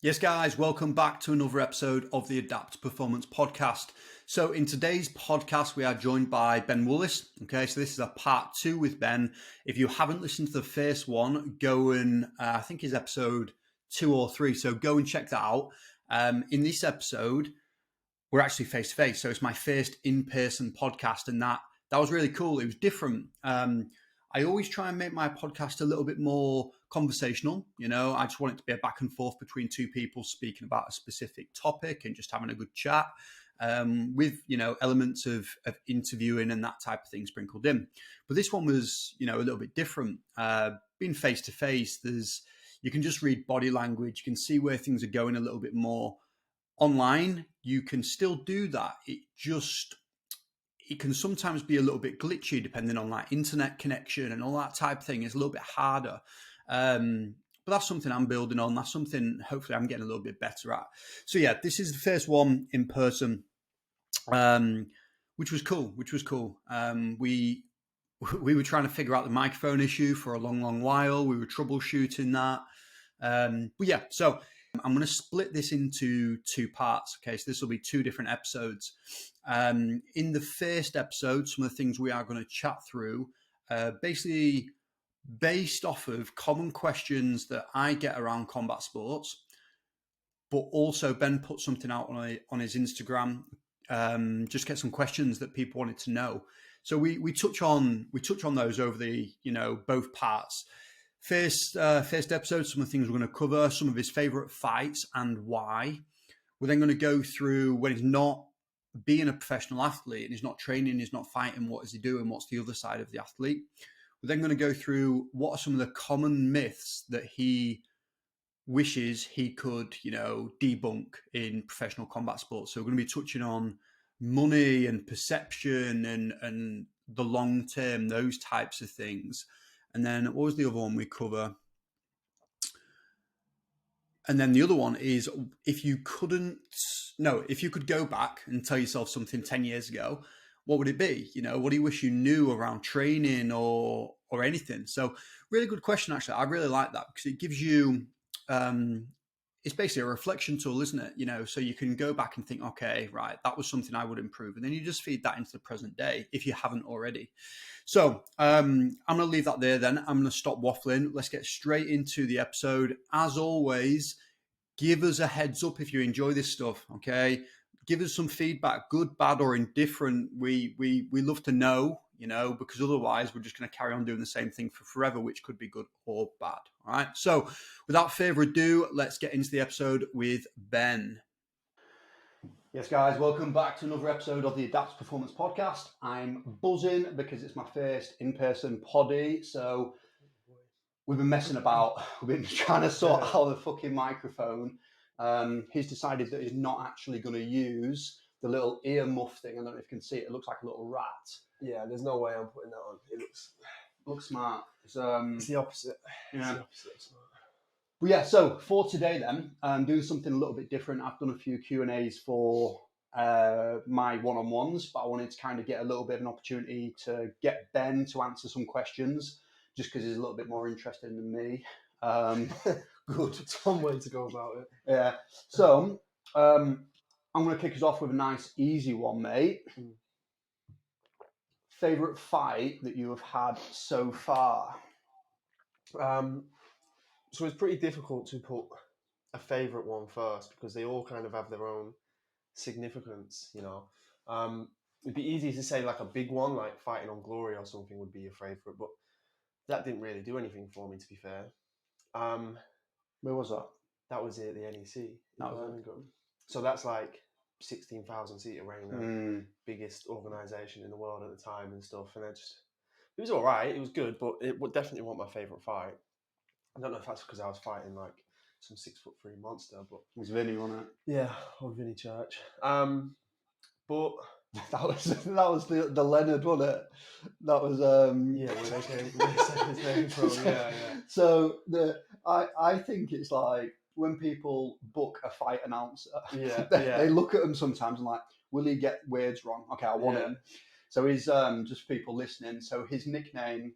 Yes, guys, welcome back to another episode of the Adapt Performance Podcast. So, in today's podcast, we are joined by Ben Woolliss. Okay, so this is a part 2 with Ben. If you haven't listened to the first one, go and I think it's episode 2 or 3. So, go and check that out. In this episode, we're actually face to face. So, it's my first in person podcast, and that was really cool. It was different. I always try and make my podcast a little bit more conversational. I just want it to be a back and forth between two people speaking about a specific topic and just having a good chat with, elements of interviewing and that type of thing sprinkled in. But this one was, a little bit different. Being face to face, you can just read body language. You can see where things are going a little bit more. Online, you can still do that. It can sometimes be a little bit glitchy depending on like internet connection and all that type of thing. It's a little bit harder. But that's something I'm building on. That's something hopefully I'm getting a little bit better at. So yeah, this is the first one in person, which was cool. We were trying to figure out the microphone issue for a long while. We were troubleshooting that. But yeah, so I'm going to split this into 2 parts. Okay, so this will be 2 different episodes. In the first episode, some of the things we are going to chat through, basically based off of common questions that I get around combat sports, but also Ben put something out on his Instagram, just get some questions that people wanted to know. So we touch on those over the both parts. First episode, some of the things we're going to cover, some of his favorite fights and why. We're then going to go through when he's not being a professional athlete and he's not training, he's not fighting, what is he doing? What's the other side of the athlete? We're then going to go through what are some of the common myths that he wishes he could, debunk in professional combat sports. So we're going to be touching on money and perception and the long term, those types of things. And then what was the other one we cover? And then the other one is if you could go back and tell yourself something 10 years ago, what would it be? What do you wish you knew around training or anything? So really good question, actually. I really like that because it gives you, it's basically a reflection tool, isn't it? So you can go back and think, okay, right, that was something I would improve. And then you just feed that into the present day if you haven't already. So I'm going to leave that there then. I'm going to stop waffling. Let's get straight into the episode. As always, give us a heads up if you enjoy this stuff, okay? Give us some feedback, good, bad, or indifferent. We love to know, because otherwise we're just going to carry on doing the same thing for forever, which could be good or bad. All right. So without further ado, let's get into the episode with Ben. Yes, guys, welcome back to another episode of the Adapt Performance Podcast. I'm buzzing because it's my first in-person poddy. So we've been messing about. We've been trying to sort out the fucking microphone. He's decided that he's not actually going to use the little ear muff thing. I don't know if you can see it. It looks like a little rat. Yeah, there's no way I'm putting that on. It looks smart. It's the opposite. Yeah. It's the opposite of smart. But yeah, so for today then, I'm doing something a little bit different. I've done a few Q&As for my one-on-ones, but I wanted to kind of get a little bit of an opportunity to get Ben to answer some questions, just because he's a little bit more interested than me. Good. It's one way to go about it. Yeah. So I'm going to kick us off with a nice, easy one, mate. Favorite fight that you have had so far? So it's pretty difficult to put a favourite one first because they all kind of have their own significance, It'd be easy to say like a big one, like Fighting on Glory or something would be your favourite, but that didn't really do anything for me, to be fair. Where was that? That was at the NEC in Birmingham. So that's like 16,000 seat arena, biggest organisation in the world at the time and stuff. And it was all right. It was good, but it would definitely want my favourite fight. I don't know if that's because I was fighting like some 6'3" monster, but it was Vinny, wasn't it? Yeah, or Vinny Church. But that was the Leonard, wasn't it? That was yeah, where they said his name from. Yeah. So I think it's like when people book a fight announcer, they look at them sometimes and like, will he get words wrong? Okay, I want him. So he's just people listening. So his nickname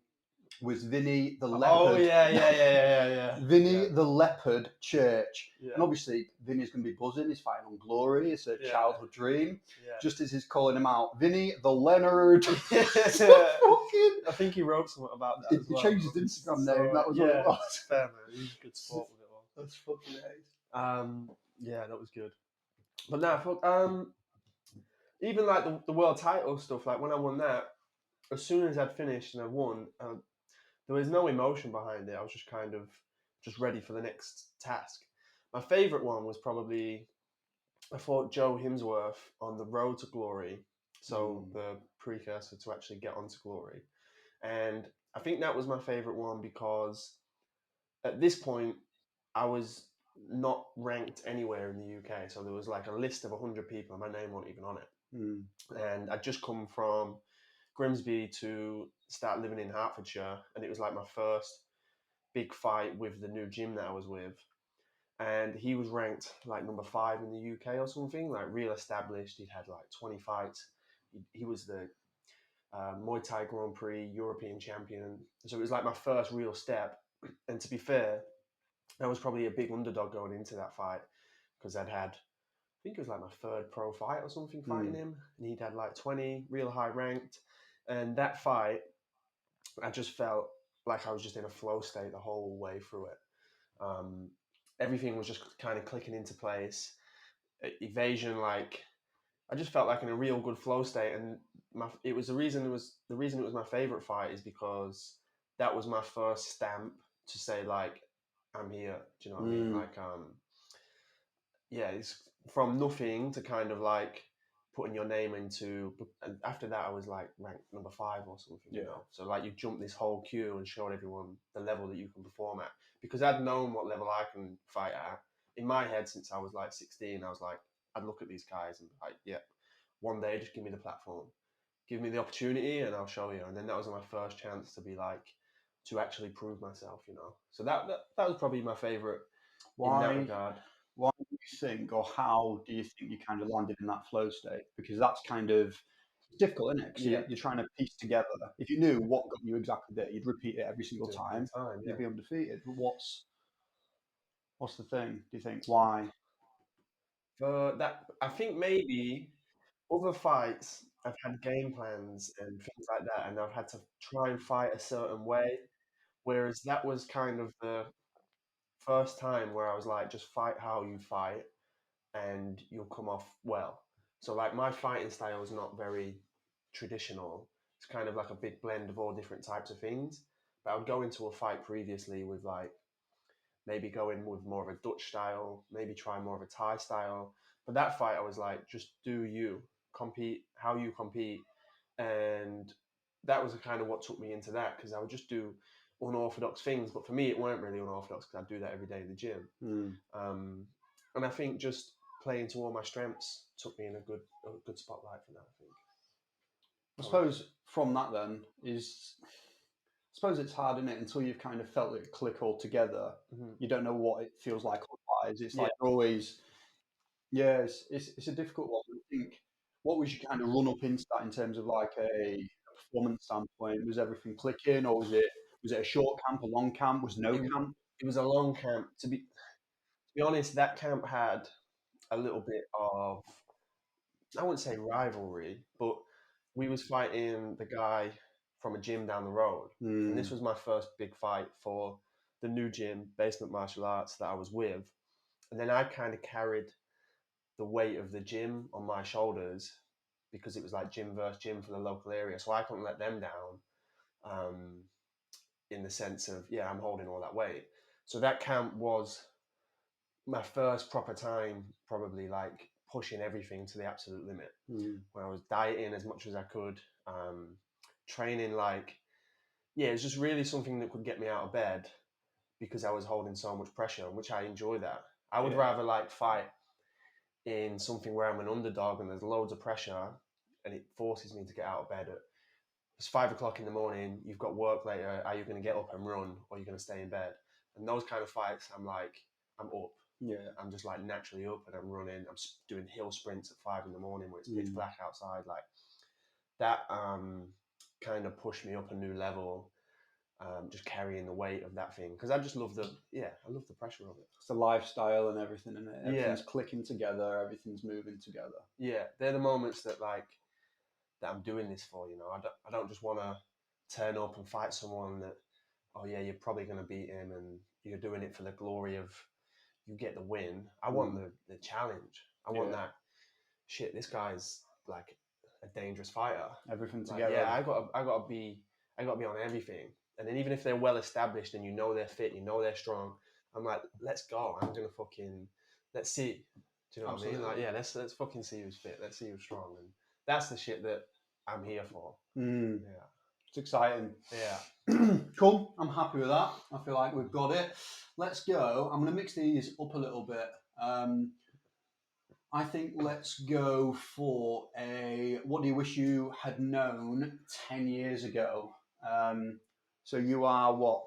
was Vinny the Oh Leopard. yeah. Vinny the Leopard Church. Yeah. And obviously, Vinny's going to be buzzing. He's fighting on Glory. It's a childhood dream. Yeah. Just as he's calling him out, Vinny the Leonard. I think he wrote something about that. He changed his Instagram name. That was what it was. Fair man. He was a good sport with it all. That's fucking ace. Yeah, that was good. But now, even like the world title stuff, like when I won that, as soon as I'd finished and I won, there was no emotion behind it. I was just kind of just ready for the next task. My favourite one was probably I fought Joe Himsworth on the road to Glory, so the precursor to actually get onto Glory. And I think that was my favourite one because at this point, I was not ranked anywhere in the UK. So there was like a list of 100 people and my name wasn't even on it. And I'd just come from Grimsby to start living in Hertfordshire. And it was like my first big fight with the new gym that I was with. And he was ranked like number 5 in the UK or something, like real established. He'd had like 20 fights. He was the Muay Thai Grand Prix European champion. So it was like my first real step. And to be fair, I was probably a big underdog going into that fight because I think it was like my 3rd pro fight or something fighting him. And he'd had like 20, real high ranked. And that fight, I just felt like I was just in a flow state the whole way through it. Everything was just kind of clicking into place. Evasion, like I just felt like in a real good flow state. And the reason it was my favorite fight is because that was my first stamp to say like, I'm here. Do you know what I mean? Like, it's from nothing to kind of like putting your name into. And after that, I was like ranked number 5 or something. You know, so like you jump this whole queue and showed everyone the level that you can perform at. Because I'd known what level I can fight at in my head since I was like 16. I was like, I'd look at these guys and be like, yeah, one day just give me the platform, give me the opportunity, and I'll show you. And then that was my first chance to be like, to actually prove myself, you know. So that was probably my favourite in that regard. Why do you think, or how do you think you kind of landed in that flow state? Because that's kind of difficult, isn't it? Because you're trying to piece together. If you knew what got you exactly there, you'd repeat it every single time. You'd be undefeated. But what's the thing? Do you think? Why? That I think maybe other fights I've had game plans and things like that, and I've had to try and fight a certain way. Whereas that was kind of the first time where I was like, just fight how you fight and you'll come off well. So like my fighting style is not very traditional. It's kind of like a big blend of all different types of things. But I would go into a fight previously with like maybe go in with more of a Dutch style, maybe try more of a Thai style. But that fight, I was like, just do you, compete how you compete. And that was kind of what took me into that because I would just do unorthodox things. But for me, it weren't really unorthodox because I do that every day in the gym. And I think just playing to all my strengths took me in a good spotlight for that, I think. I suppose from that then I suppose it's hard, isn't it? Until you've kind of felt it click all together, you don't know what it feels like otherwise. It's like you're always, it's a difficult one. I think, what was your kind of run up into that in terms of like a performance standpoint? Was everything clicking, or was it a short camp, a long camp? Was no camp? It was a long camp. To be honest, that camp had a little bit of, I wouldn't say rivalry, but we was fighting the guy from a gym down the road. And this was my first big fight for the new gym, Basement Martial Arts, that I was with. And then I kind of carried the weight of the gym on my shoulders because it was like gym versus gym for the local area. So I couldn't let them down in the sense of, I'm holding all that weight. So that camp was my first proper time, probably like pushing everything to the absolute limit. When I was dieting as much as I could, training like, it was just really something that could get me out of bed because I was holding so much pressure, which I enjoy that. I would rather like fight in something where I'm an underdog and there's loads of pressure and it forces me to get out of bed. It's 5 o'clock in the morning, you've got work later, are you going to get up and run or are you going to stay in bed? And those kind of fights, I'm like, I'm up. I'm just like naturally up and I'm running. I'm doing hill sprints at 5 in the morning when it's pitch black outside. Like that kind of pushed me up a new level. just carrying the weight of that thing. Because I just love I love the pressure of it. It's the lifestyle and everything, and everything's Yeah. clicking together, everything's moving together. Yeah, they're the moments that that I'm doing this for. You know, I don't just want to turn up and fight someone that, oh yeah, you're probably going to beat him, and you're doing it for the glory of you get the win. I want the challenge. I want that shit. This guy's like a dangerous fighter. Everything Like, together. yeah, I got to be on everything. And then even if they're well established and you know they're fit, you know they're strong, I'm like, let's go. I'm gonna let's see. Do you know what I mean? Like, yeah, let's fucking see who's fit. Let's see who's strong, and that's the shit that I'm here for. Yeah, it's exciting. Yeah. Cool. I'm happy with that. I feel like we've got it. Let's go. I'm gonna mix these up a little bit. I think let's go for what do you wish you had known 10 years ago? So you are what,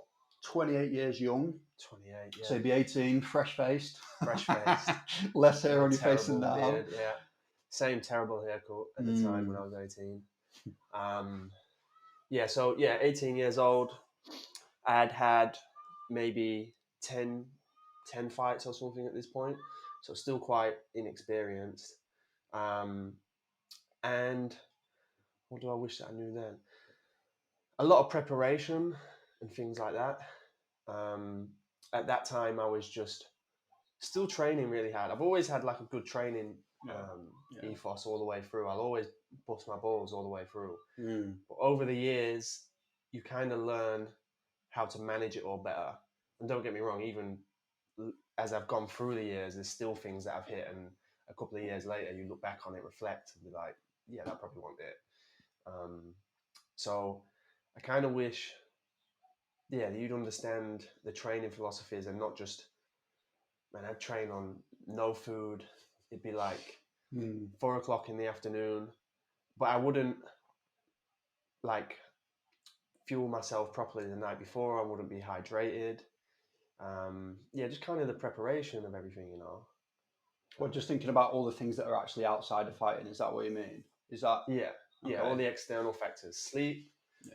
28 years young? 28, yeah. So you'd be 18, fresh-faced. Fresh-faced. Less hair on your face than now. Beard, yeah. Same terrible haircut at the time when I was 18. Yeah, so 18 years old. I'd had maybe 10 fights or something at this point. So still quite inexperienced. And what do I wish that I knew then? A lot of preparation and things like that. At that time, I was just still training really hard. I've always had like a good training ethos all the way through. I'll always bust my balls all the way through. But over the years, you kind of learn how to manage it all better. And don't get me wrong, even as I've gone through the years, there's still things that I've hit, and a couple of years later, you look back on it, reflect, and be like, yeah, that probably wasn't it. So I kind of wish, that you'd understand the training philosophies and not just, man, I'd train on no food. It'd be like 4 o'clock in the afternoon, but I wouldn't like fuel myself properly the night before. I wouldn't be hydrated. Just kind of the preparation of everything, you know. Well, just thinking about all the things that are actually outside of fighting, is that what you mean? Is that... Yeah, all the external factors. Sleep,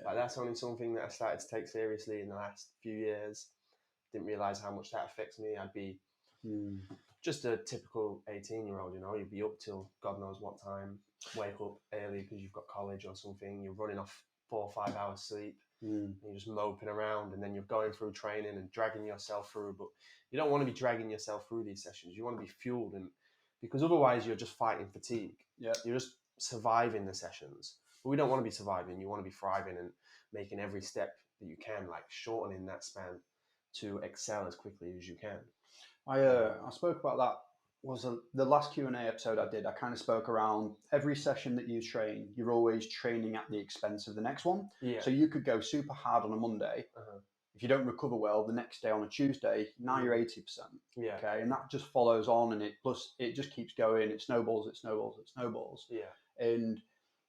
like that's only something that I started to take seriously in the last few years. Didn't realise how much that affects me. I'd be just a typical 18-year-old, you know. You'd be up till God knows what time, wake up early because you've got college or something. You're running off 4 or 5 hours sleep. And you're just moping around, and then you're going through training and dragging yourself through. But you don't want to be dragging yourself through these sessions. You want to be fueled, and because otherwise you're just fighting fatigue. Yeah, you're just surviving the sessions. But we don't want to be surviving. You want to be thriving and making every step that you can, like shortening that span to excel as quickly as you can. I spoke about that. Was the last Q&A episode I did. I kind of spoke around every session that you train, you're always training at the expense of the next one. Yeah. So you could go super hard on a Monday. If you don't recover well the next day on a Tuesday, now you're 80%. Yeah. Okay. And that just follows on, and it just keeps going. It snowballs, it snowballs, it snowballs. Yeah. And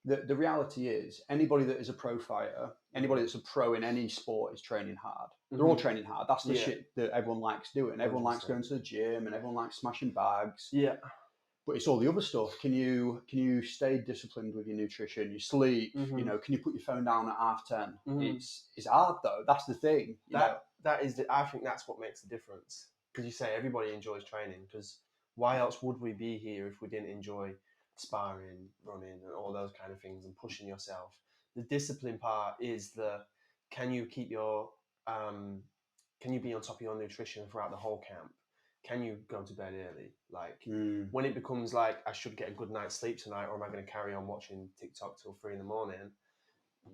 the reality is, anybody that is a pro fighter, anybody that's a pro in any sport is training hard. They're all training hard. That's the shit that everyone likes doing. Everyone 100%. Likes going to the gym, and everyone likes smashing bags. Yeah. But it's all the other stuff. Can you stay disciplined with your nutrition, your sleep? You know, can you put your phone down at 10:30? It's hard though. That's the thing. I think that's what makes the difference. Because you say everybody enjoys training. Because why else would we be here if we didn't enjoy sparring, running, and all those kind of things, and pushing yourself? The discipline part is can you keep your can you be on top of your nutrition throughout the whole camp? Can you go to bed early? Like when it becomes like, I should get a good night's sleep tonight, or am I going to carry on watching TikTok till 3 a.m?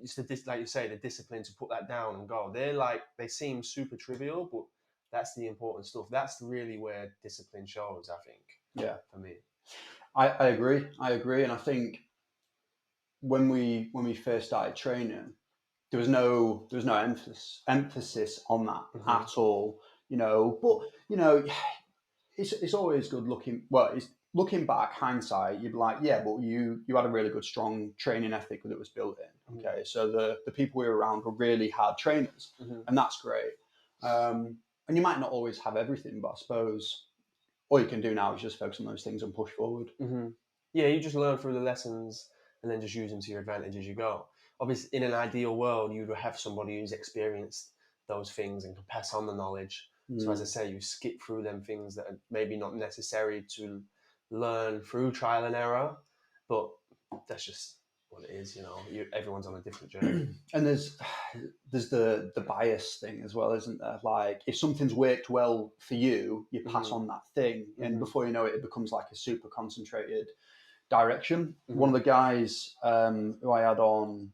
It's like you say, the discipline to put that down and go. They seem super trivial, but that's the important stuff. That's really where discipline shows, I think. Yeah, for me. I agree. And I think when we first started training, there was no emphasis on that at all. You know, but you know, it's always good looking. Well, it's looking back, hindsight. You'd be like, yeah, but you had a really good, strong training ethic that was built in. Okay, so the people we were around were really hard trainers, and that's great. And you might not always have everything, but I suppose all you can do now is just focus on those things and push forward. Yeah, you just learn through the lessons and then just use them to your advantage as you go. obviously in an ideal world, you'd have somebody who's experienced those things and can pass on the knowledge. So as I say, you skip through them things that are maybe not necessary to learn through trial and error, but that's just what it is, everyone's on a different journey. And there's the bias thing as well, isn't there? Like if something's worked well for you, you pass on that thing, and before you know it, it becomes like a super concentrated direction. One of the guys who I had on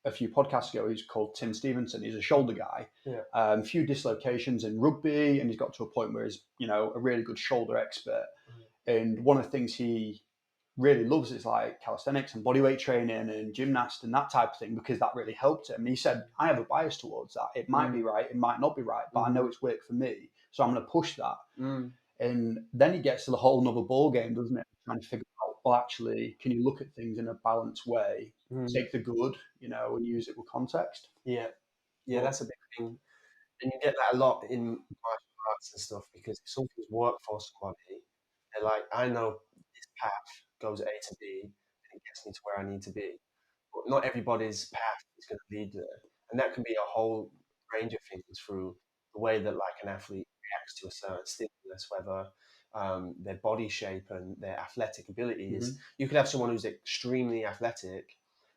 a few podcasts ago, he's called Tim Stevenson. He's a shoulder guy. A few dislocations in rugby, and he's got to a point where he's a really good shoulder expert. And one of the things he really loves is like calisthenics and bodyweight training and gymnast and that type of thing, because that really helped him. And he said, I have a bias towards that. It might be right, it might not be right, but I know it's worked for me, so I'm going to push that. And then he gets to the whole nother ball game, doesn't it? Trying to figure out, well, actually, can you look at things in a balanced way, take the good, and use it with context? Yeah, that's a big thing. And you get that a lot in martial arts and stuff, because if something's worked for somebody, they're like, I know this path goes A to B and it gets me to where I need to be. But not everybody's path is going to lead there. And that can be a whole range of things, through the way that like an athlete reacts to a certain stimulus, whether their body shape and their athletic abilities. You could have someone who's extremely athletic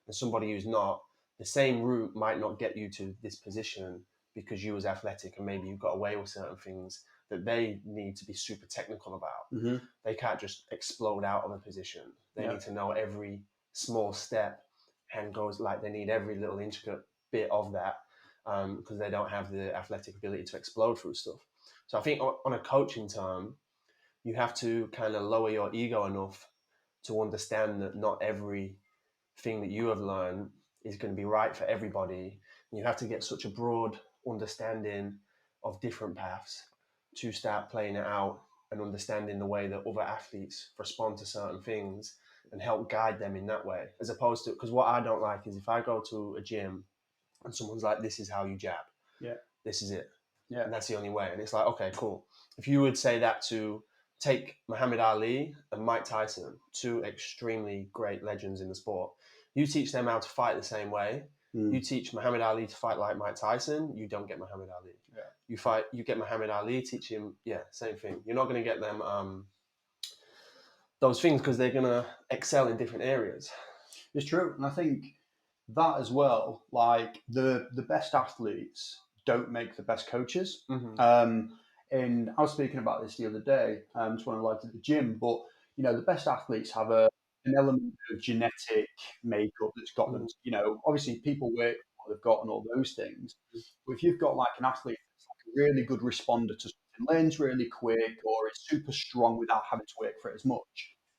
and somebody who's not. The same route might not get you to this position because you was athletic and maybe you got away with certain things that they need to be super technical about. They can't just explode out of a position. They need to know every small step, and goes like they need every little intricate bit of that, because they don't have the athletic ability to explode through stuff. So I think on a coaching term, you have to kind of lower your ego enough to understand that not every thing that you have learned is going to be right for everybody. You have to get such a broad understanding of different paths to start playing it out and understanding the way that other athletes respond to certain things and help guide them in that way. As opposed to, because what I don't like is if I go to a gym and someone's like, this is how you jab. This is it. And that's the only way. And it's like, okay, cool. If you would say that to take Muhammad Ali and Mike Tyson, two extremely great legends in the sport, you teach them how to fight the same way. You teach Muhammad Ali to fight like Mike Tyson, you don't get Muhammad Ali. You get Muhammad Ali, teach him, same thing. You're not going to get them those things, because they're going to excel in different areas. It's true. And I think that as well, like the best athletes don't make the best coaches. And I was speaking about this the other day to one of the lads at the gym, but the best athletes have an element of genetic makeup that's got them. Obviously people work for what they've got and all those things. But if you've got like an athlete that's like a really good responder to something, learns really quick, or is super strong without having to work for it as much,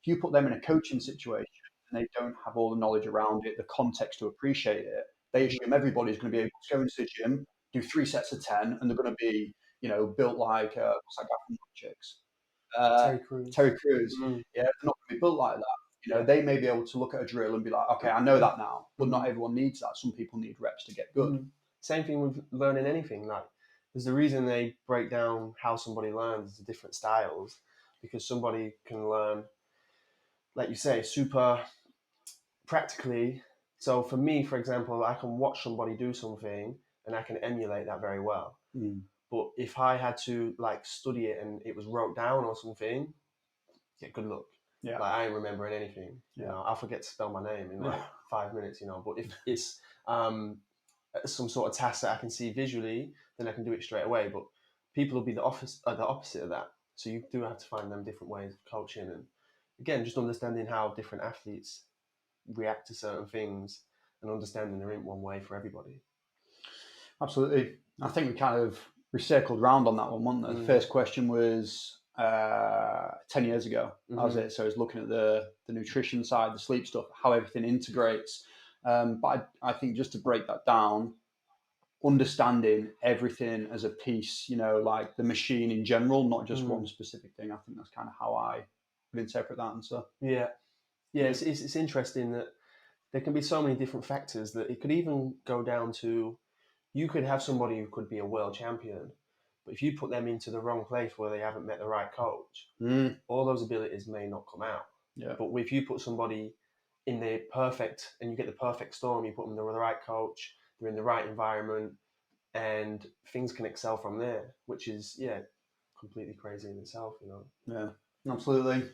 if you put them in a coaching situation and they don't have all the knowledge around it, the context to appreciate it, they assume everybody's going to be able to go into the gym, do 3 sets of 10, and they're going to be built like what's that guy from Chicks? Terry Crews. Yeah, they're not going to be built like that. They may be able to look at a drill and be like, okay, I know that now, but not everyone needs that. Some people need reps to get good. Same thing with learning anything. Like, there's the reason they break down how somebody learns the different styles, because somebody can learn, like you say, super practically. So for me, for example, I can watch somebody do something and I can emulate that very well. But if I had to like study it and it was wrote down or something, good luck. Like, I ain't remembering anything. I'll forget to spell my name in like 5 minutes. But if it's some sort of task that I can see visually, then I can do it straight away. But people will be the opposite of that. So you do have to find them different ways of coaching, and again, just understanding how different athletes react to certain things and understanding there ain't one way for everybody. Absolutely. I think we circled round on that one, wasn't there? The first question was 10 years ago. That was it. So I was looking at the nutrition side, the sleep stuff, how everything integrates. But I think just to break that down, understanding everything as a piece, like the machine in general, not just one specific thing. I think that's kind of how I would interpret that answer. It's interesting that there can be so many different factors that it could even go down to, you could have somebody who could be a world champion, but if you put them into the wrong place where they haven't met the right coach, all those abilities may not come out. But if you put somebody in the perfect, and you get the perfect storm. You put them with the right coach, they're in the right environment, and things can excel from there, which is completely crazy in itself, you know. Yeah, absolutely.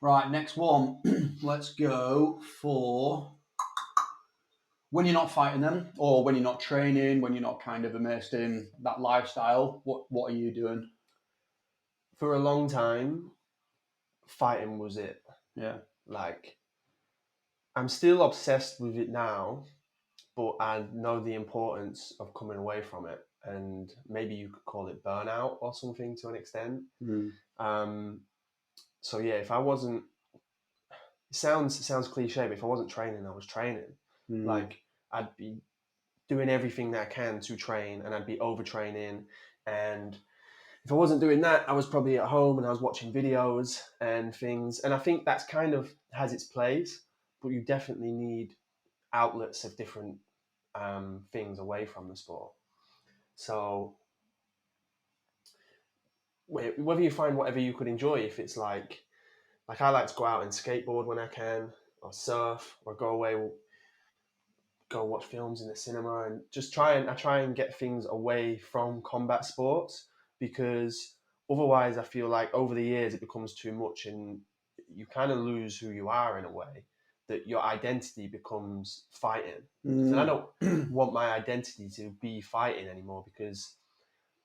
Right, next one. Let's go for when you're not fighting them, or when you're not training, when you're not kind of immersed in that lifestyle. What are you doing? For a long time, fighting was it. Yeah. Like, I'm still obsessed with it now, but I know the importance of coming away from it, and maybe you could call it burnout or something to an extent. So yeah, if I wasn't, it sounds cliche, but if I wasn't training, I was training. Like, I'd be doing everything that I can to train, and I'd be overtraining. And if I wasn't doing that, I was probably at home and I was watching videos and things. And I think that's kind of has its place, but you definitely need outlets of different things away from the sport. So whether you find whatever you could enjoy, if it's like I like to go out and skateboard when I can, or surf, or go away, go watch films in the cinema, and just try and get things away from combat sports, because otherwise I feel like over the years it becomes too much and you kind of lose who you are in a way, that your identity becomes fighting. And I don't want my identity to be fighting anymore, because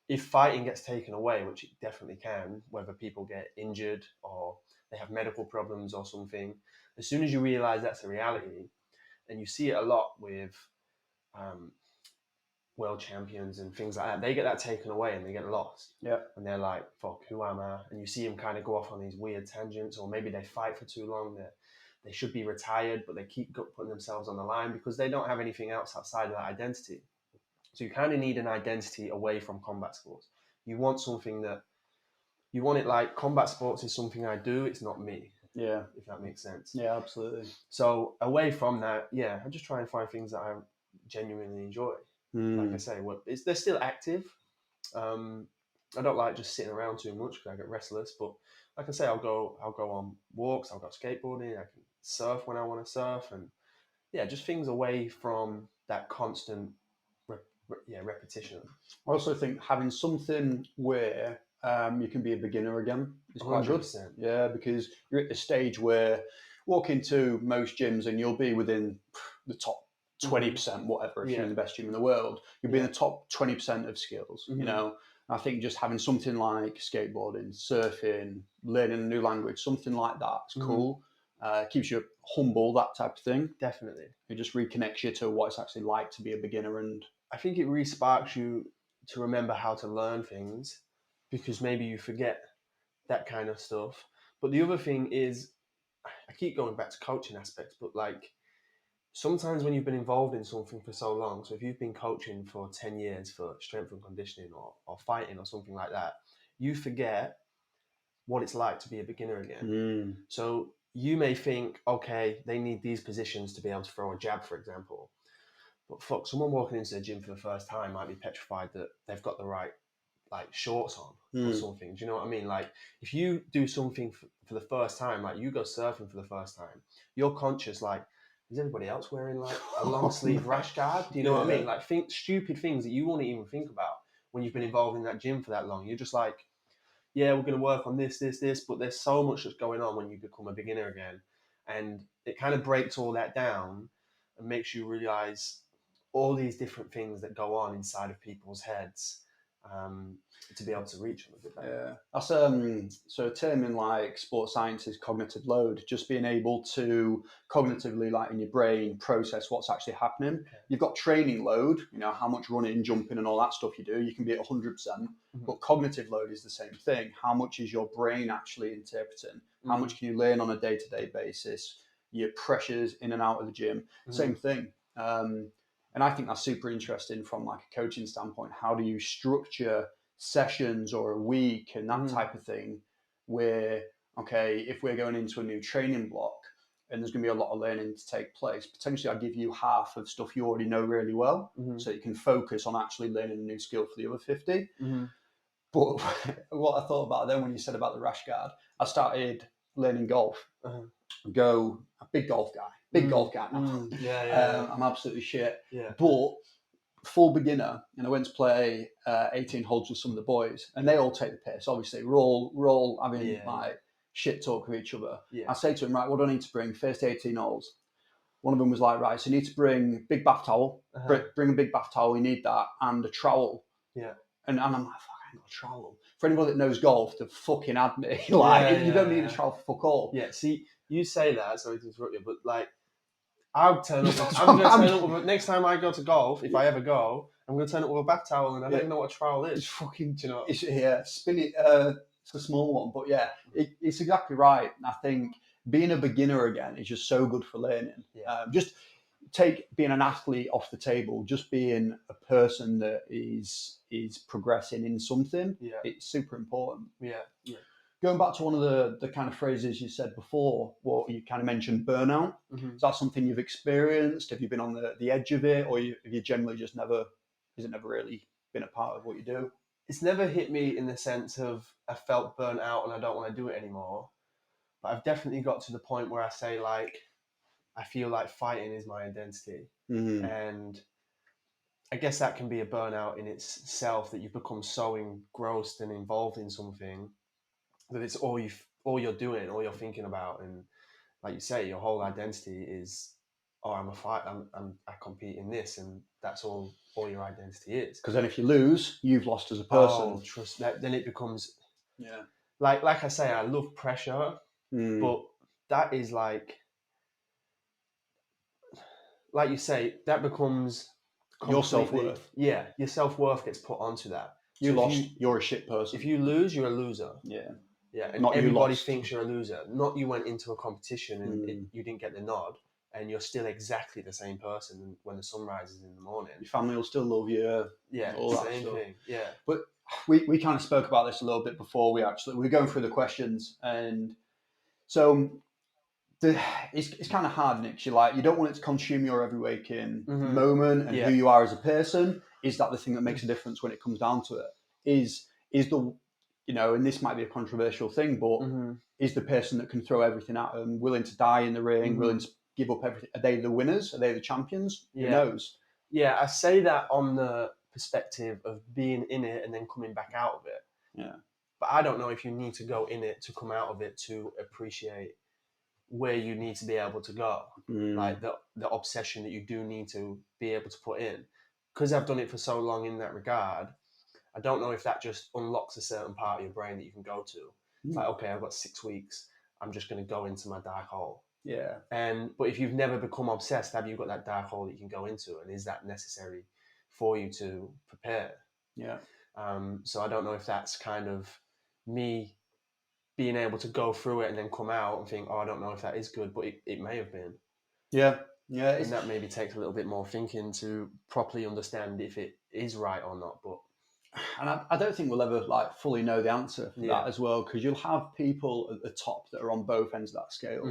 if fighting gets taken away, which it definitely can, whether people get injured or they have medical problems or something, as soon as you realize that's a reality, and you see it a lot with world champions and things like that, they get that taken away and they get lost. Yeah. And they're like, fuck, who am I? And you see them kind of go off on these weird tangents, or maybe they fight for too long. They should be retired, but they keep putting themselves on the line because they don't have anything else outside of that identity. So you kind of need an identity away from combat sports. You want something that, you want it like combat sports is something I do, it's not me. Yeah. If that makes sense. Yeah, absolutely. So away from that, I just try and find things that I genuinely enjoy. Like I say, they're still active. I don't like just sitting around too much because I get restless. But like I say, I'll go on walks. I'll go skateboarding. I can surf when I want to surf, and just things away from that constant repetition. I also think having something where you can be a beginner again is quite 100%. good. Yeah, because you're at the stage where walk into most gyms and you'll be within the top 20%, whatever. If you're in the best gym in the world, you'll be in the top 20% of skills. You know, I think just having something like skateboarding, surfing, learning a new language, something like that's cool. Keeps you humble, that type of thing. Definitely. It just reconnects you to what it's actually like to be a beginner, and I think it re-sparks you to remember how to learn things, because maybe you forget that kind of stuff. But the other thing is, I keep going back to coaching aspects, but like sometimes when you've been involved in something for so long, so if you've been coaching for 10 years for strength and conditioning or fighting or something like that, you forget what it's like to be a beginner again. So you may think, okay, they need these positions to be able to throw a jab, for example. But fuck, someone walking into the gym for the first time might be petrified that they've got the right like shorts on or something. Do you know what I mean? Like if you do something for the first time, like you go surfing for the first time, you're conscious like, is everybody else wearing like a long sleeve rash guard? Do you know what I mean? Like think stupid things that you won't even think about when you've been involved in that gym for that long. You're just like, yeah, we're going to work on this, but there's so much that's going on when you become a beginner again. And it kind of breaks all that down and makes you realize all these different things that go on inside of people's heads to be able to reach them a bit better. Yeah, that's so a term in like sports science is cognitive load. Just being able to cognitively, like in your brain, process what's actually happening. Okay. You've got training load, you know, how much running, jumping, and all that stuff you do. You can be at 100%, but cognitive load is the same thing. How much is your brain actually interpreting? How much can you learn on a day-to-day basis? Your pressures in and out of the gym, same thing. And I think that's super interesting from like a coaching standpoint. How do you structure sessions or a week and that type of thing where, okay, if we're going into a new training block and there's going to be a lot of learning to take place, potentially I'll give you half of stuff you already know really well, so you can focus on actually learning a new skill for the other 50. But what I thought about then when you said about the rash guard, I started learning golf. Go a big golf guy now. I'm absolutely shit. But full beginner, and I went to play 18 holes with some of the boys, and they all take the piss. Obviously, we're all having like shit talk with each other. I say to him, right, what do I need to bring? First 18 holes. One of them was like, right, so you need to bring big bath towel. Bring a big bath towel. You need that and a trowel. And I'm like, fuck, I ain't got a trowel. For anybody that knows golf, they've fucking had me. You don't need a trowel for fuck all. Yeah, see, you say that, sorry to interrupt you, but like, I'll turn up. I'm going to turn up with, next time I go to golf, if I ever go, I'm going to turn up with a bath towel, and I don't even know what a trowel is. It's fucking, you know, spin it. It's a small one, but yeah, it's exactly right. I think being a beginner again is just so good for learning. Just take being an athlete off the table, just being a person that is progressing in something. It's super important. Going back to one of the kind of phrases you said before, what you kind of mentioned, burnout. Is that something you've experienced? Have you been on the edge of it, or have you generally just never? Has it never really been a part of what you do? It's never hit me in the sense of I felt burnt out and I don't want to do it anymore. But I've definitely got to the point where I say, like, I feel like fighting is my identity. And I guess that can be a burnout in itself, that you've become so engrossed and involved in something that it's all you're doing, all you're thinking about. And like you say, your whole identity is, oh, I'm a fight. I compete in this, and that's all your identity is. Because then if you lose, you've lost as a person. Oh, trust that. Then it becomes like I say, I love pressure, but that is like you say, that becomes your self-worth. Yeah, your self-worth gets put onto that. You're a shit person. If you lose, you're a loser. Yeah, and not everybody thinks you're a loser. Not you went into a competition and you didn't get the nod, and you're still exactly the same person when the sun rises in the morning. Your family will still love you. All that same thing. Yeah. But we kind of spoke about this a little bit before we're going through the questions, and so it's kind of hard, Nick. You don't want it to consume your every waking moment and who you are as a person. Is that the thing that makes a difference when it comes down to it? Is the, and this might be a controversial thing, but is the person that can throw everything at them, willing to die in the ring, willing to give up everything? Are they the winners? Are they the champions? Who knows? Yeah, I say that on the perspective of being in it and then coming back out of it. Yeah. But I don't know if you need to go in it to come out of it to appreciate where you need to be able to go. Like the obsession that you do need to be able to put in. Because I've done it for so long in that regard, I don't know if that just unlocks a certain part of your brain that you can go to. It's like, okay, I've got 6 weeks. I'm just going to go into my dark hole. Yeah. But if you've never become obsessed, have you got that dark hole that you can go into? And is that necessary for you to prepare? Yeah. So I don't know if that's kind of me being able to go through it and then come out and think, oh, I don't know if that is good, but it may have been. Yeah. And that maybe takes a little bit more thinking to properly understand if it is right or not. But and I don't think we'll ever fully know the answer for that as well, because you'll have people at the top that are on both ends of that scale.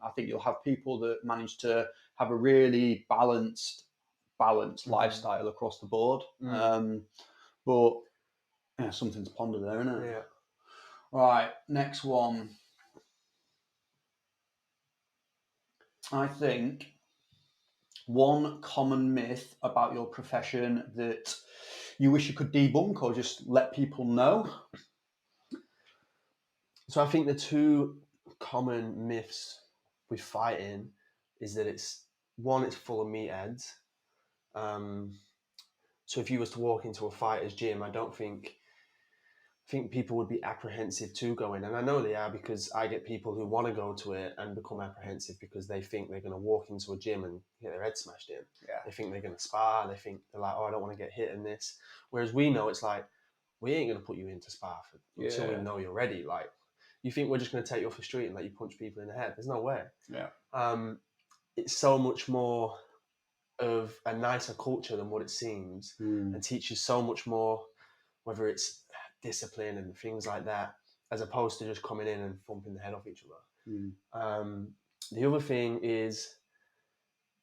I think you'll have people that manage to have a really balanced lifestyle across the board. But something to ponder there, isn't it? Yeah. All right, next one. I think one common myth about your profession that you wish you could debunk or just let people know. So I think the two common myths with fighting is that it's full of meatheads. So if you was to walk into a fighter's gym, I think people would be apprehensive to go in. And I know they are, because I get people who want to go to it and become apprehensive because they think they're going to walk into a gym and get their head smashed in. Yeah. They think they're going to spar. They're like, oh, I don't want to get hit in this. Whereas we know it's like, we ain't going to put you into spar until we know you're ready. Like, you think we're just going to take you off the street and let you punch people in the head? There's no way. Yeah. It's so much more of a nicer culture than what it seems, and teaches so much more, whether it's discipline and things like that, as opposed to just coming in and thumping the head off each other. The other thing is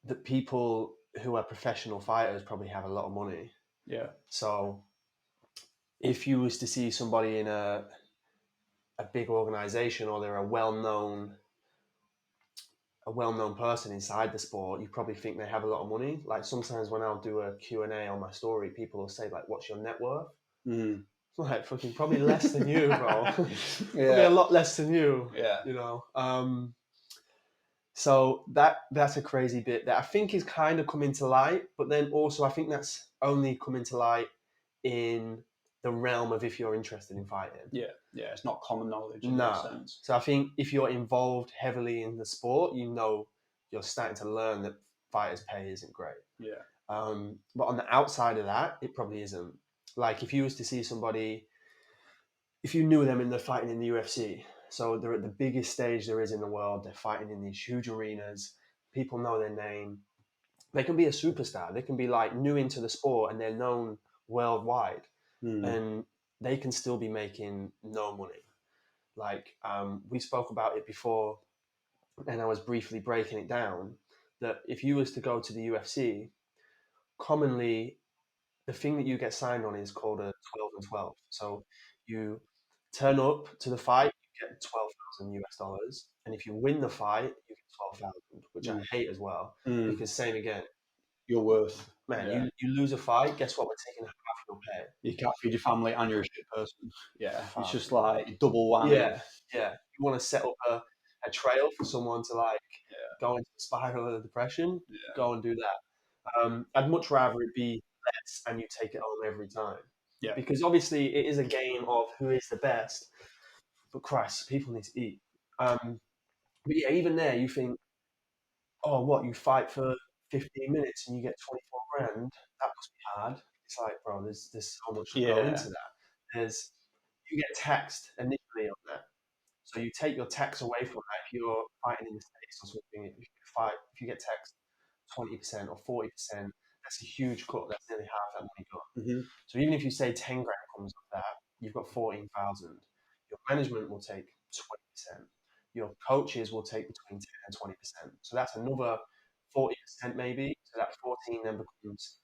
that people who are professional fighters probably have a lot of money. Yeah. So if you was to see somebody in a a big organization or they're a well-known person inside the sport, you probably think they have a lot of money. Like sometimes when I'll do a Q&A on my story, people will say like, what's your net worth? Mm. Like fucking probably less than you, bro. Probably Yeah. a lot less than you. Yeah. You know. So that's a crazy bit that I think is kind of coming to light, but then also I think that's only coming to light in the realm of if you're interested in fighting. Yeah. Yeah. It's not common knowledge in that sense. So I think if you're involved heavily in the sport, you know you're starting to learn that fighters' pay isn't great. Yeah. But on the outside of that, it probably isn't. Like if you was to see somebody, if you knew them and they're fighting in the UFC, so they're at the biggest stage there is in the world, they're fighting in these huge arenas, people know their name, they can be a superstar, they can be like new into the sport and they're known worldwide, and they can still be making no money. Like we spoke about it before, and I was briefly breaking it down, that if you was to go to the UFC, commonly the thing that you get signed on is called a 12 and 12. So you turn up to the fight, you get 12,000 US dollars, and if you win the fight, you get 12,000, which I hate as well, because same again, You're worth. man, Yeah. you lose a fight, guess what? We're taking half your pay. You can't feed your family and you're a shit person. Yeah. Fuck. It's just like double whammy. Yeah. You want to set up a trail for someone to like go into a spiral of depression, go and do that. I'd much rather it be less and you take it home every time. Yeah. Because obviously it is a game of who is the best, but Christ, people need to eat. But yeah, even there, you think, oh, what, you fight for 15 minutes and you get 24 grand? That must be hard. It's like, bro, there's so much to go into that. You get taxed initially on that. So you take your tax away from that. If you're fighting in the States or something, if you get taxed 20% or 40%, that's a huge cut. That's nearly half that money gone. Mm-hmm. So even if you say 10 grand comes off that, you've got 14,000. Your management will take 20%. Your coaches will take between 10 and 20%. So that's another 40% maybe. So that 14 then becomes,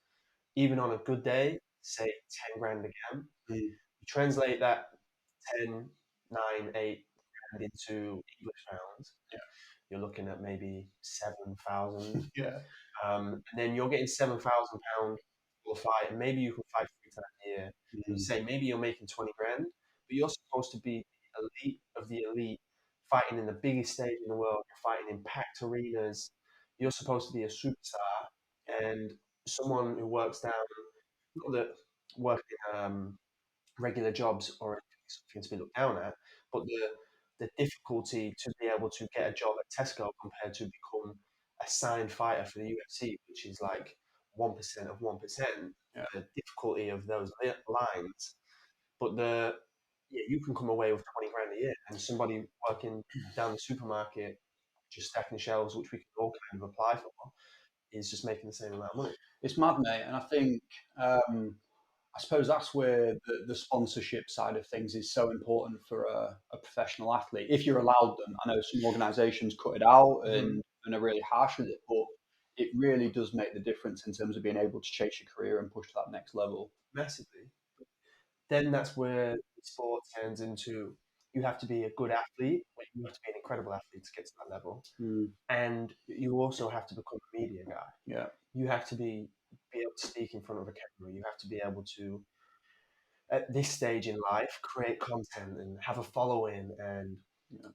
even on a good day, say 10 grand again. You translate that 10, 9, 8 grand into English pounds. You're looking at maybe 7,000. And then you're getting £7,000 for a fight, and maybe you can fight 3 times a year. You say maybe you're making 20 grand, but you're supposed to be the elite of the elite, fighting in the biggest stage in the world. You're fighting in packed arenas. You're supposed to be a superstar, and someone who works down, not that working regular jobs or something to be looked down at, but the difficulty to be able to get a job at Tesco compared to become a signed fighter for the UFC, which is like 1% of 1%, the difficulty of those lines. But you can come away with 20 grand a year, and somebody working down the supermarket just stacking shelves, which we can all kind of apply for, is just making the same amount of money. It's mad, mate. And I think, I suppose that's where the sponsorship side of things is so important for a professional athlete. If you're allowed them, I know some organisations cut it out and are really harsh with it, but it really does make the difference in terms of being able to chase your career and push to that next level. Massively. Then that's where sport turns into, you have to be a good athlete, but you have to be an incredible athlete to get to that level. And you also have to become a media guy. Yeah. You have to be able to speak in front of a camera. You have to be able to, at this stage in life, create content and have a following and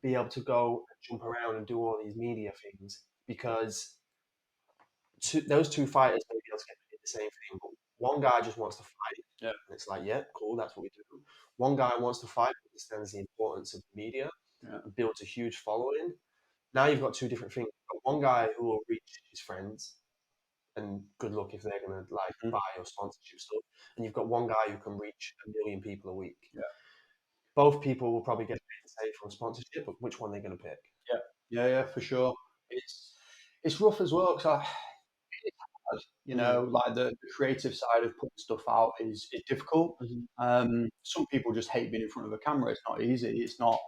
be able to go and jump around and do all these media things, because those two fighters may be able to get paid the same thing, but one guy just wants to fight. Yeah. And it's like, yeah, cool, that's what we do. One guy wants to fight, understands the importance of media, and builds a huge following. Now you've got two different things. You've got one guy who will reach his friends, and good luck if they're going to like buy your sponsorship stuff. And you've got one guy who can reach 1 million people a week. Yeah. Both people will probably get paid the same from sponsorship, but which one they're going to pick? Yeah, for sure. It's rough as well, because you know, like the creative side of putting stuff out is difficult. Some people just hate being in front of a camera. It's not easy. It's not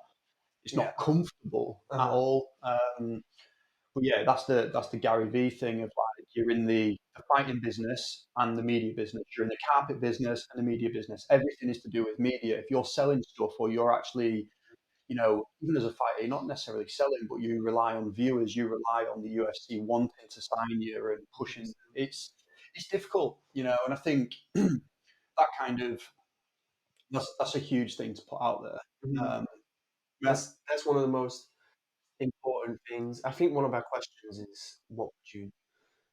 comfortable at all. But yeah, that's the Gary Vee thing of like, you're in the fighting business and the media business. You're in the carpet business and the media business. Everything is to do with media. If you're selling stuff or you're actually, you know, even as a fighter, you're not necessarily selling, but you rely on viewers, you rely on the UFC wanting to sign you and pushing. It's difficult, you know, and I think that kind of that's a huge thing to put out there. Mhm. Yeah, That's one of the most important things. I think one of our questions is, what would you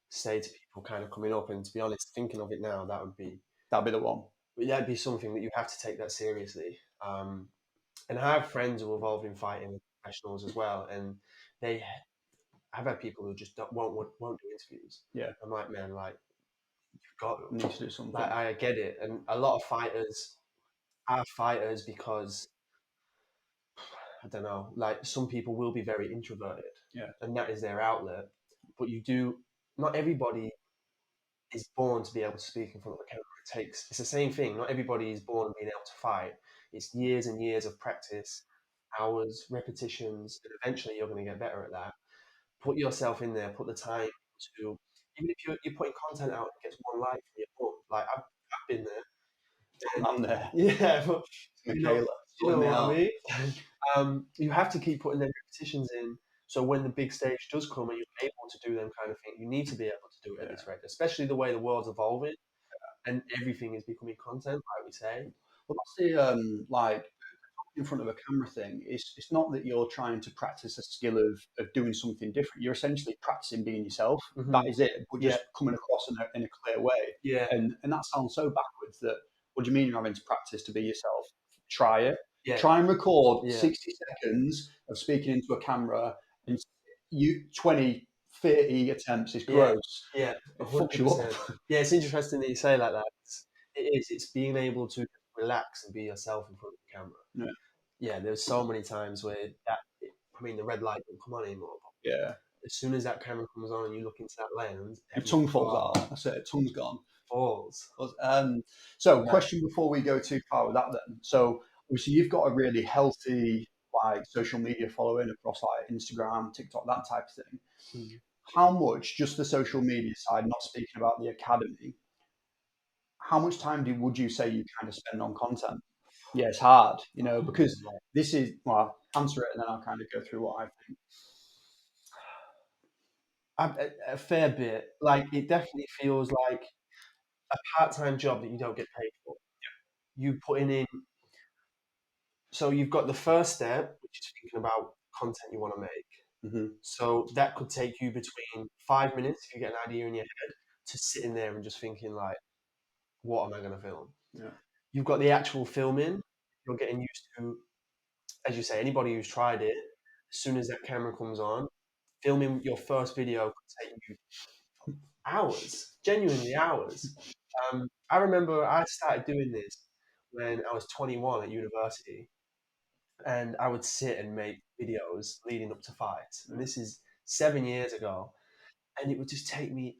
say to people kind of coming up? And to be honest, thinking of it now, that'd be the one. that'd be something that you have to take that seriously. And I have friends who are involved in fighting professionals as well, and they I've had people who just won't do interviews. Yeah, I'm like, man, like you've got to. need to do something. Like I get it, and a lot of fighters are fighters because I don't know, like some people will be very introverted, Yeah, and that is their outlet. But you do not everybody is born to be able to speak in front of a camera. It's the same thing. Not everybody is born being able to fight. It's years and years of practice, hours, repetitions, and eventually you're going to get better at that. Put yourself in there. Put the time to. Even if you're putting content out that gets one like from your phone, like I've been there. I'm there. Yeah, but Michaela, you know me what I out. mean. You have to keep putting them repetitions in. So when the big stage does come and you're able to do them kind of thing, you need to be able to do it at this rate, especially the way the world's evolving and everything is becoming content, like we say. Well, that's the like in front of a camera thing. It's not that you're trying to practice a skill of doing something different. You're essentially practicing being yourself. That is it, but Yeah, just coming across in a clear way. yeah, And that sounds so backwards. That what do you mean you're having to practice to be yourself? Try it. yeah, Try and record yeah, 60 seconds of speaking into a camera, and you 20, 30 attempts is yeah, gross. yeah, It fucks you up. 100%. Yeah, it's interesting that you say like that. It is. It's being able to relax and be yourself in front of the camera. Yeah. Yeah, there's so many times where I mean, the red light don't come on anymore. Yeah. As soon as that camera comes on and you look into that lens, Your tongue falls out. That's it. Tongue's gone. falls. So, Yeah. question before we go too far with that, then. So, obviously, you've got a really healthy like social media following across like Instagram, TikTok, that type of thing. Mm. How much, just the social media side, not speaking about the academy, how much time would you say you kind of spend on content? Yeah, it's hard, you know, because this is, well, answer it and then I'll kind of go through what I think. A fair bit. Like, it definitely feels like a part-time job that you don't get paid for. You putting in, so you've got the first step, which is thinking about content you want to make. Mm-hmm. So that could take you between 5 minutes if you get an idea in your head to sitting there and just thinking like, what am I going to film? Yeah. You've got the actual filming. You're getting used to, as you say, anybody who's tried it, as soon as that camera comes on, filming your first video could take you hours, genuinely hours. I remember I started doing this when I was 21 at university, and I would sit and make videos leading up to fights. And this is 7 years ago, and it would just take me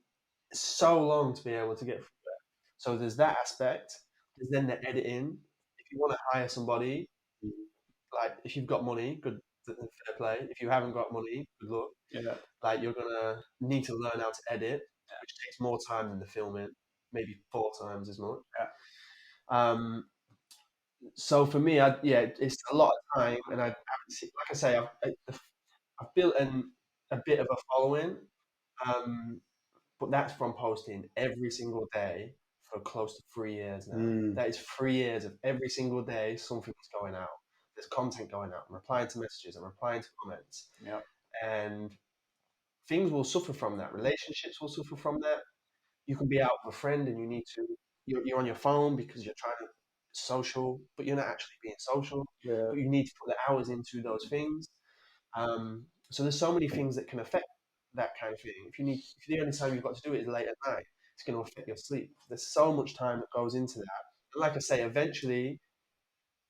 so long to be able to get through it. So there's that aspect. There's then the editing. If you want to hire somebody, like if you've got money, good, fair play. If you haven't got money, good luck. Yeah. Like you're gonna need to learn how to edit, which takes more time than the filming, maybe 4 times as much. Yeah. So for me, it's a lot of time, and like I say, I've built a bit of a following, but that's from posting every single day for close to 3 years now. That is 3 years of every single day something's going out. There's content going out. I'm replying to messages. I'm replying to comments. Yeah. And things will suffer from that. Relationships will suffer from that. You can be out with a friend and you're on your phone because you're trying to social, but you're not actually being social. Yeah. But you need to put the hours into those things. So there's so many things that can affect that kind of thing. If the only time you've got to do it is late at night, it's going to affect your sleep. There's so much time that goes into that. And like I say, eventually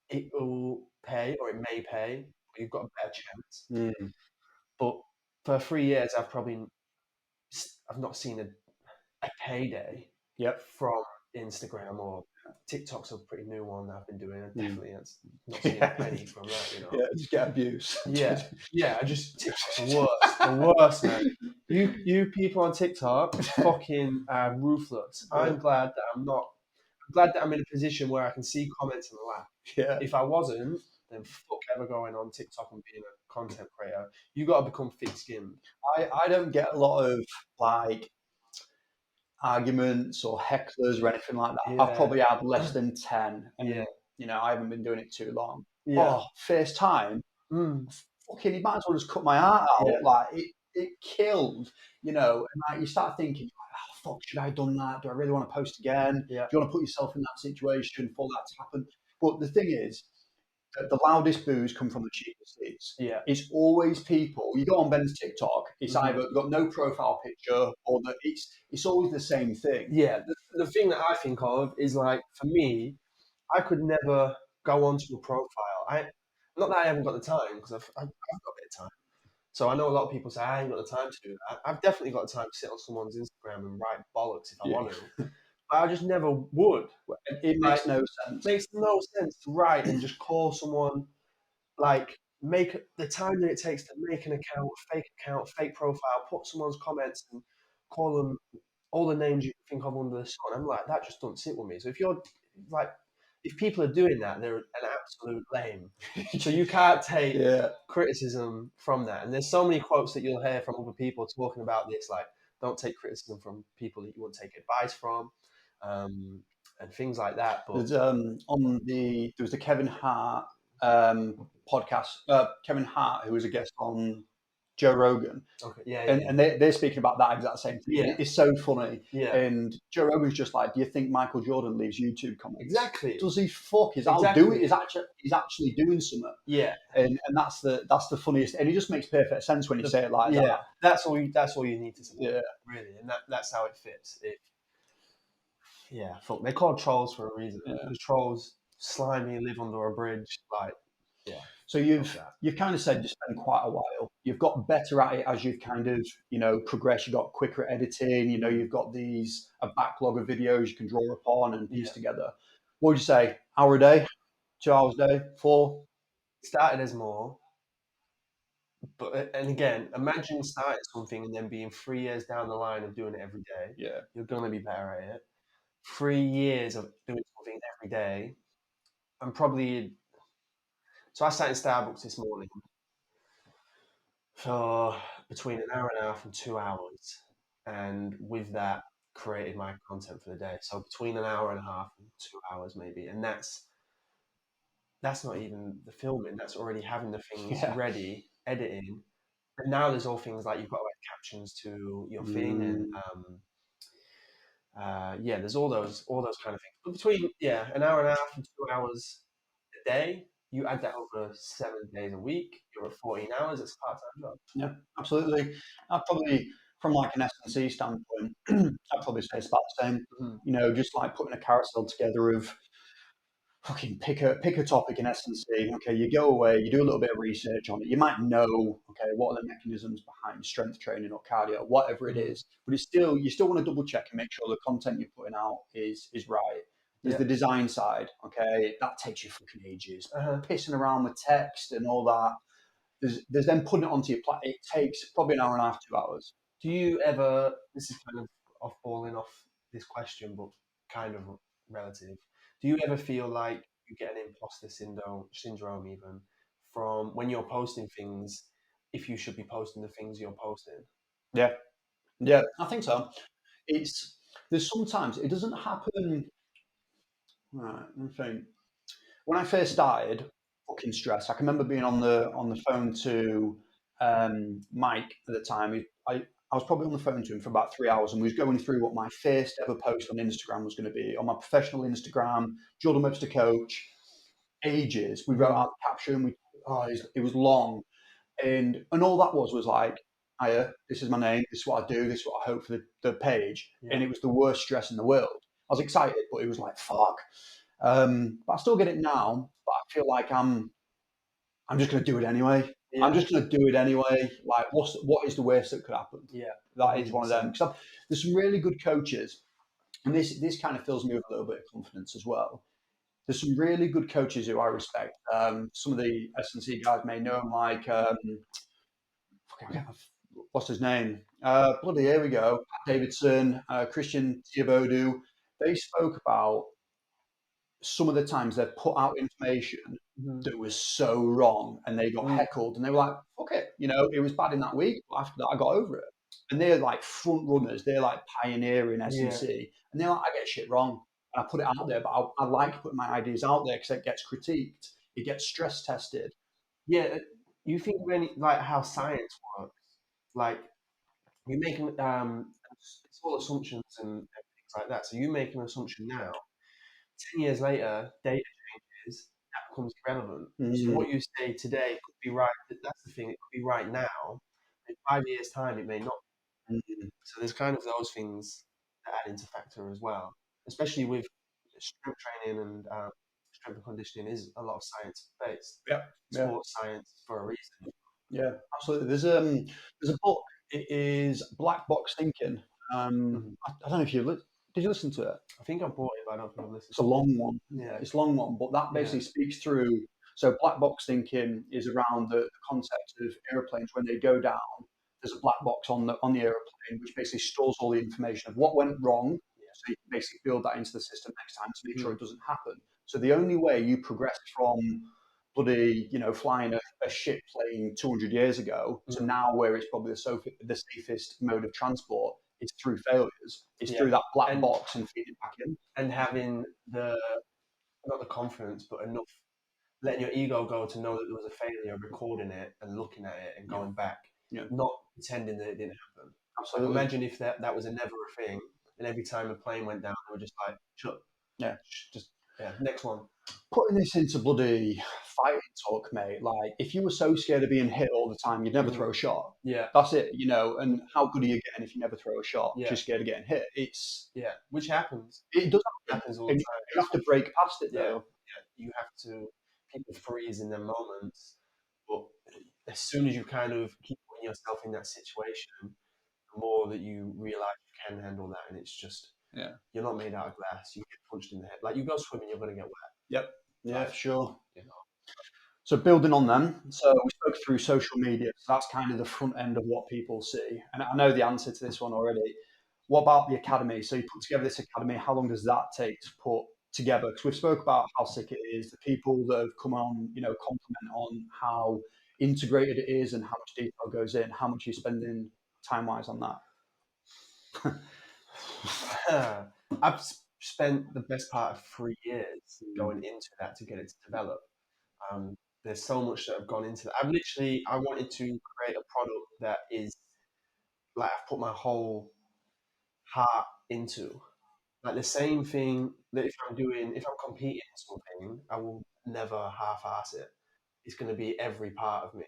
it will pay, or it may pay, or you've got a better chance. But for 3 years, I've not seen a payday from Instagram, or TikTok's a pretty new one that I've been doing. And definitely it's not seeing a penny from that, you know. Yeah, just get abuse. I just TikTok's the worst, man. You people on TikTok fucking ruthless. I'm glad that I'm not. I'm glad that I'm in a position where I can see comments and laugh. Yeah. If I wasn't, then fuck ever going on TikTok and being a content creator. You got to become thick-skinned. I don't get a lot of like arguments or hecklers or anything like that. Yeah. I've probably had less than 10, and Yeah. you know, I haven't been doing it too long. Yeah. Oh, first time, Mm. fucking, you might as well just cut my heart out. Yeah. Like it killed, you know. And like you start thinking, oh, fuck, should I have done that? Do I really want to post again? Yeah. Do you want to put yourself in that situation for that to happen? But the thing is, the loudest boos come from the cheapest seats. Yeah. It's always people. You go on Ben's TikTok, it's Mhm. either got no profile picture or that it's always the same thing. Yeah. The thing that I think of is like, for me, I could never go onto a profile. Not that I haven't got the time, because I've got a bit of time. So I know a lot of people say I ain't got the time to do that. I've definitely got the time to sit on someone's Instagram and write bollocks if I want to, but I just never would. It makes no sense. Makes no sense to write and just call someone, like, make the time that it takes to make an account, fake profile, put someone's comments and call them all the names you can think of under the sun. I'm like, that just doesn't sit with me. So if you're like, if people are doing that, they're an absolute lame. So you can't take criticism from that. And there's so many quotes that you'll hear from other people talking about this, like, don't take criticism from people that you won't take advice from, and things like that. But There's there was the Kevin Hart podcast. Kevin Hart, who was a guest on Joe Rogan. Okay. Yeah. And they're speaking about that exact same thing. Yeah. It's so funny. Yeah. And Joe Rogan's just like, do you think Michael Jordan leaves YouTube comments? Exactly. Does he fuck? He's actually doing something. Yeah. And that's the funniest. And it just makes perfect sense when you say it like that. That's all you need to say. Yeah. Really. And that's how it fits. Fuck. They're called trolls for a reason. Yeah. Because trolls slimy, live under a bridge. Like, yeah. So you've kind of said you spent quite a while. You've got better at it as you've kind of, you know, progressed. You got quicker at editing. You know, you've got a backlog of videos you can draw upon and piece together. What would you say? Hour a day, 2 hours a day, 4? Started as more, but and again, imagine starting something and then being 3 years down the line of doing it every day. Yeah. You're gonna be better at it. 3 years of doing something every day, and probably. So I sat in Starbucks this morning for between an hour and a half and 2 hours, and with that created my content for the day. So between an hour and a half and 2 hours maybe, and that's not even the filming. That's already having the things ready, editing, and now there's all things like you've got to add captions to your thing, and there's all those kind of things. But between an hour and a half and 2 hours a day, you add that over 7 days a week, you're at 14 hours. It's a part-time job. Yeah, absolutely. I'd probably, from like an S&C standpoint, I'd probably say it's about the same. Mm-hmm. You know, just like putting a carousel together of fucking pick a topic in S&C. Okay, you go away, you do a little bit of research on it. You might know, okay, what are the mechanisms behind strength training or cardio, whatever it is. But you still want to double check and make sure the content you're putting out is right. There's the design side, okay, that takes you fucking ages. Pissing around with text and all that. There's then putting it onto your platform. It takes probably an hour and a half, 2 hours. Do you ever? This is kind of falling off this question, but kind of relative. Do you ever feel like you get an imposter syndrome even from when you're posting things? If you should be posting the things you're posting? Yeah, I think so. There's sometimes it doesn't happen. Right, let me think. When I first started, fucking stress. I can remember being on the phone to Mike at the time. I was probably on the phone to him for about 3 hours, and we was going through what my first ever post on Instagram was going to be on my professional Instagram, Jordan Webster Coach. Ages. We wrote out the caption. It was long, and all that was like, "Hiya, this is my name. This is what I do. This is what I hope for the page." And it was the worst stress in the world. I was excited, but it was like, "Fuck." But I still get it now. But I feel like I'm just going to do it anyway. Yeah. I'm just going to do it anyway. Like, what is the worst that could happen? Yeah, that is one of them. Because there's some really good coaches, and this kind of fills me with a little bit of confidence as well. There's some really good coaches who I respect. Some of the S&C guys may know him, like what's his name? Bloody, here we go. Pat Davidson, Christian Thiebaudou. They spoke about some of the times they've put out information Mhm. that was so wrong and they got Mm. heckled and they were like, fuck it, it was bad in that week, but after that I got over it. And they're like front runners, they're like pioneering Yeah. S&C, and they're like, I get shit wrong. And I put it out there, but I like putting my ideas out there because it gets critiqued, it gets stress tested. Yeah. You think of any like how science works? Like you make it's all assumptions and things like that. So you make an assumption now. 10 years later, data changes. That becomes irrelevant. So Mm, what you say today could be right. That's the thing. It could be right now. In 5 years' time, it may not. mm, So there's kind of those things that add into factor as well, especially with strength training and strength and conditioning is a lot of science based. yeah, yeah. Sports science for a reason. Yeah, absolutely. There's a book. It is Black Box Thinking. Mhm. I don't know if did you listen to it? I think I bought it, but I don't think I've listened It's a to long one. it. Yeah, It's a long one, but that yeah. basically speaks through. So black box thinking is around the concept of airplanes when they go down. There's a black box on the airplane which basically stores all the information of what went wrong. So you can basically build that into the system next time to make sure Mm. it doesn't happen. So the only way you progress from bloody, flying a ship plane 200 years ago to Mm. now where it's probably the safest mode of transport is through failures. It's Yeah, through that black and box and feed it back in. having the not the confidence, but enough letting your ego go to know that there was a failure, recording it and looking at it and Yeah, going back, yeah, not pretending that it didn't happen. Like absolutely. imagine if that was never a thing, and every time a plane went down, they were just like, shut, Yeah. just yeah, next one. Putting this into bloody fighting talk, mate. Like, if you were so scared of being hit all the time, you'd never Mhm. throw a shot. Yeah, That's it, And how good are you getting if you never throw a shot? yeah, You're scared of getting hit. yeah. Which happens, It does happen, happens all the and time. you have to break past it Yeah, though. yeah. You have to people freeze in their moments, but as soon as you kind of keep putting yourself in that situation, the more that you realize you can handle that, and it's just Yeah. you're not made out of glass. You get punched in the head. Like you go swimming, you're gonna get wet. Yep. Yeah, Like for sure. you know. So building on them, so we spoke through social media. So that's kind of the front end of what people see, and I know the answer to this one already. What about the academy? So you put together this academy. How long does that take to put together? Because we've spoke about how sick it is. The people that have come on, compliment on how integrated it is and how much detail goes in. How much are you spending time wise on that? I've spent the best part of 3 years Mm. going into that to get it to develop. Um, there's so much that have gone into that. I wanted to create a product that is like I've put my whole heart into. Like the same thing that if I'm competing in something, I will never half-ass it. It's going to be every part of me.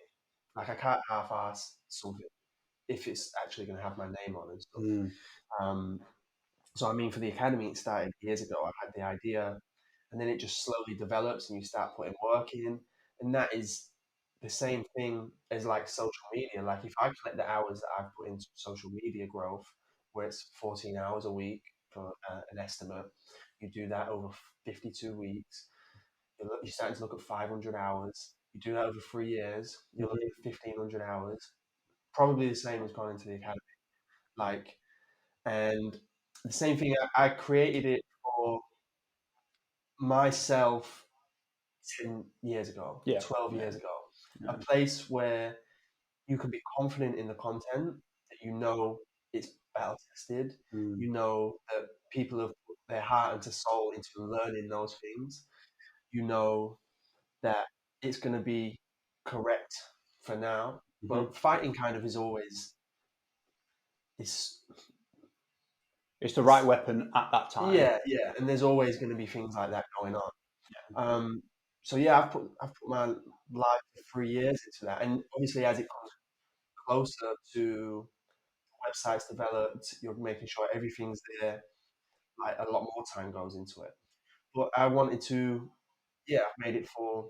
Like I can't half-ass something if it's actually going to have my name on and stuff. Mm. Um, so I mean, for the academy, it started years ago. I had the idea, and then it just slowly develops, and you start putting work in, and that is the same thing as like social media. Like if I collect the hours that I've put into social media growth, where it's 14 hours a week for an estimate, you do that over 52 weeks. You're starting to look at 500 hours. You do that over 3 years, you're looking Mhm. at 1,500 hours. Probably the same as going into the academy. Like, and the same thing, I created it for myself 10 years ago, Yeah. 12 Yeah. years ago. A Yeah. place where you can be confident in the content, that you know it's battle tested, Mm. you know that people have put their heart and soul into learning those things, you know that it's going to be correct for now. Mhm. But fighting kind of is always it's It's the right weapon at that time. yeah, yeah, and there's always going to be things like that going on. Um, so yeah, I've put my life for 3 years into that, and obviously as it comes closer to websites developed, you're making sure everything's there. Like a lot more time goes into it. But I wanted to, yeah, I've made it for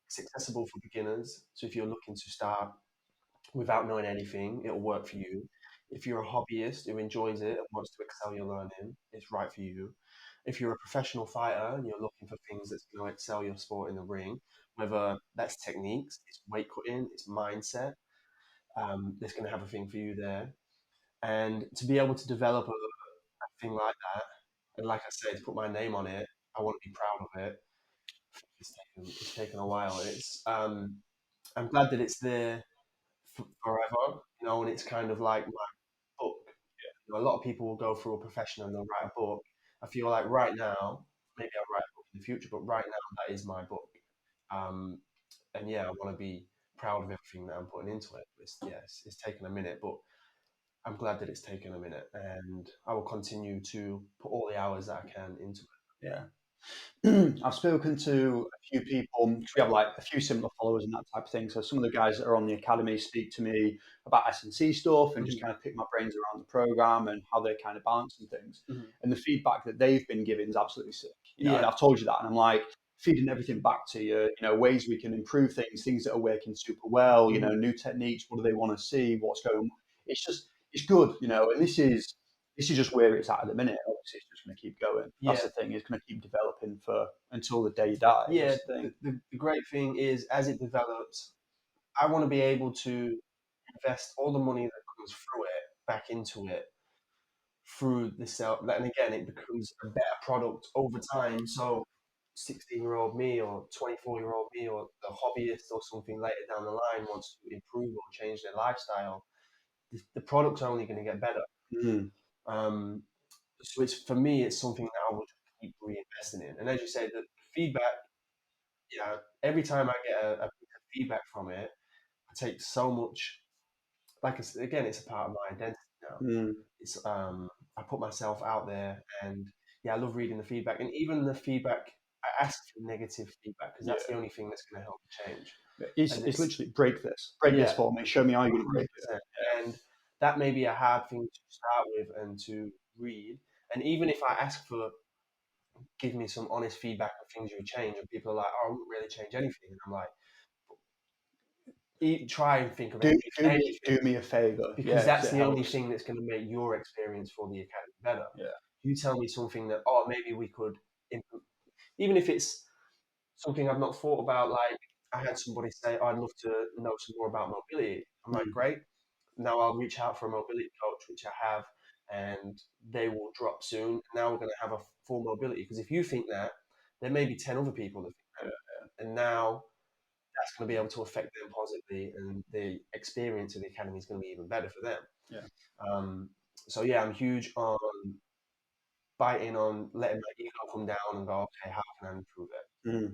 it's accessible for beginners. So if you're looking to start without knowing anything, it'll work for you. If you're a hobbyist who enjoys it and wants to excel your learning, it's right for you. If you're a professional fighter and you're looking for things that's going to excel your sport in the ring, whether that's techniques, it's weight cutting, it's mindset, there's going to have a thing for you there. And to be able to develop a thing like that, and like I said, to put my name on it, I want to be proud of it. It's taken a while. I'm glad that it's there forever, and it's kind of like my book. A lot of people will go through a profession and they'll write a book. I feel like right now, maybe I'll write a book in the future, but right now that is my book. Um, and yeah, I want to be proud of everything that I'm putting into it. It's taken a minute, but I'm glad that it's taken a minute, and I will continue to put all the hours that I can into it. Yeah. I've spoken to a few people because we have like a few similar followers and that type of thing. So some of the guys that are on the academy speak to me about S&C stuff and just kind of pick my brains around the program and how they're kind of balancing things. And the feedback that they've been giving is absolutely sick. And I've told you that, and I'm like feeding everything back to you. Ways we can improve things that are working super well. New techniques. What do they want to see? What's going? It's good. And this is just where it's at the minute. Obviously, it's just going to keep going. That's the thing. It's going to keep developing until the day you die. Yeah, That's the thing. the great thing is, as it develops, I want to be able to invest all the money that comes through it back into it through the sale. And again, it becomes a better product over time. So 16-year-old me or 24-year-old me or the hobbyist or something later down the line wants to improve or change their lifestyle, the product's only going to get better. Um, so for me, it's something that I would keep reinvesting in. And as you say, the feedback, every time I get a piece of feedback from it, I take so much. Again, it's a part of my identity now. It's I put myself out there, and I love reading the feedback, and even the feedback. I ask for negative feedback because that's the only thing that's going to help change. It's literally break this for me. Show me how you're going to break it. And that may be a hard thing to start with and to read. And even if I ask for, give me some honest feedback on things you would change, and people are like, "Oh, I wouldn't really change anything," and I'm like, try and think of anything. Do me a favor, because that's the only thing that's going to make your experience for the academy better. You tell me something that, maybe we could improve, even if it's something I've not thought about. Like, I had somebody say, I'd love to know some more about mobility. I'm like, great. Now I'll reach out for a mobility coach, which I have, and they will drop soon. Now we're going to have a full mobility, because if you think that, there may be 10 other people that think that. And now that's going to be able to affect them positively, and the experience of the academy is going to be even better for them. So I'm huge on biting on letting my ego come down and go, okay, how can I improve it?